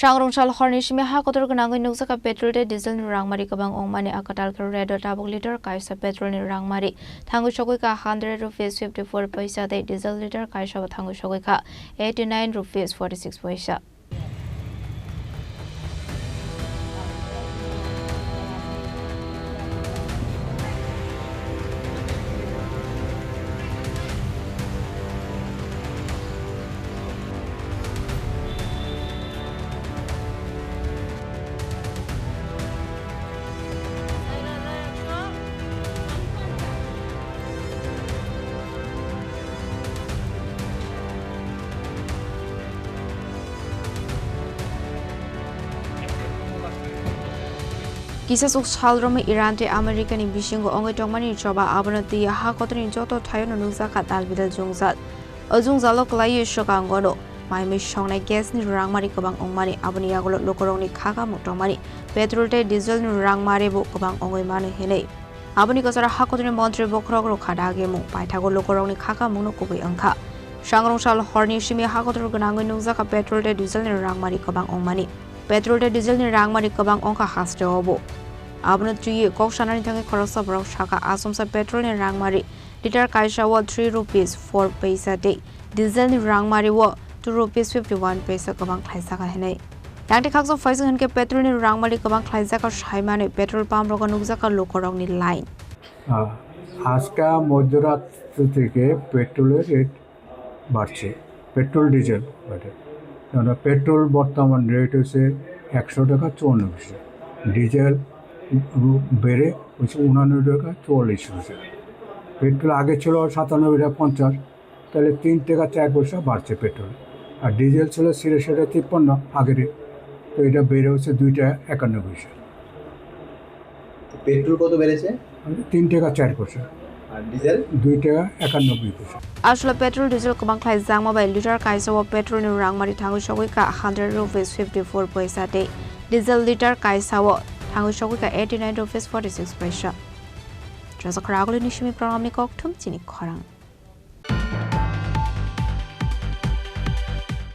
Sangrongsal Horni Simi Hakotor Wnangwi Nukjakha Petrol tei diesel ni Rangmari Kwbang Wngmani Kwtalkhe red Tabuk liter Kaisa Petrol ni Rangmari Thangwi Sogwikha 100 rupees 54 paisa tei diesel liter Kaisa Thangwi Sogwikha 89 rupees 46 paisa. Kisah soksal Rome Iran te Amerika ni bisingo ongai tongmani coba abonati Hakotor ni joto thayo Nukjakha dalbidal jungzat ojungzalo klai shokangono maimi songnai gas ni Rangmari Kwbang Wngmani aboni agolo lokorong ni khaga mutongmani petrol te diesel ni Rangmari bo Kwbang Wngmani henei aboni kasara Hakotor ni montri bokrog ro khadage mu paithago lokorong ni khaga muno kubui angkha Sangrongsal Horni Simi Hakotor Wnangwi Nukjakha Petrol te diesel ni Rangmari Kwbang Wngmani petrol te diesel ni Rangmari Kwbang Wngkha haste obo abona 3 kok sanani thangi khoroksa borok saka asomsa petrol ni Rangmari liter Kaisa wo 3 rupees 4 paisa tei diesel ni Rangmari wo 2 rupees 51 paisa Kwbang khlaisaka henei yangti khakso faising hanke petrol ni Rangmari Kwbang khlaisaka saimani petrol pump rogo Nukjakha lokorong ni line আজকা মধ্যরাত থেকে পেট্রোলের rate বাড়ছে petrol diesel petrol বর্তমান rate হচ্ছে 100 টাকা 54 পয়সা diesel বেড়ে হচ্ছে 89 টাকা 44 পয়সা পেট্রোল আগে ছিল 97 টাকা 50 তাহলে 3 টাকা 4 পয়সা বাড়ছে পেট্রোল আর ডিজেল ছিল 83 টাকা 53 আগের তো এটা বেড়ে হচ্ছে 2 টাকা 51 পয়সা পেট্রোল কত বেড়েছে 3 টাকা 4 পয়সা আর ডিজেল 2 টাকা 91 পয়সা আসলে petrol diesel Kwbang khlaijak mobile liter Kaisa wo petrol ni Rangmari Thangwi Sogwikha 100 rupees 54 paisa tei diesel liter Kaisa wo Thangwi Sogwikha 89 rupees 46 paisa. Jasa Khorang ni Simi program ni kok thum Chini Khorang.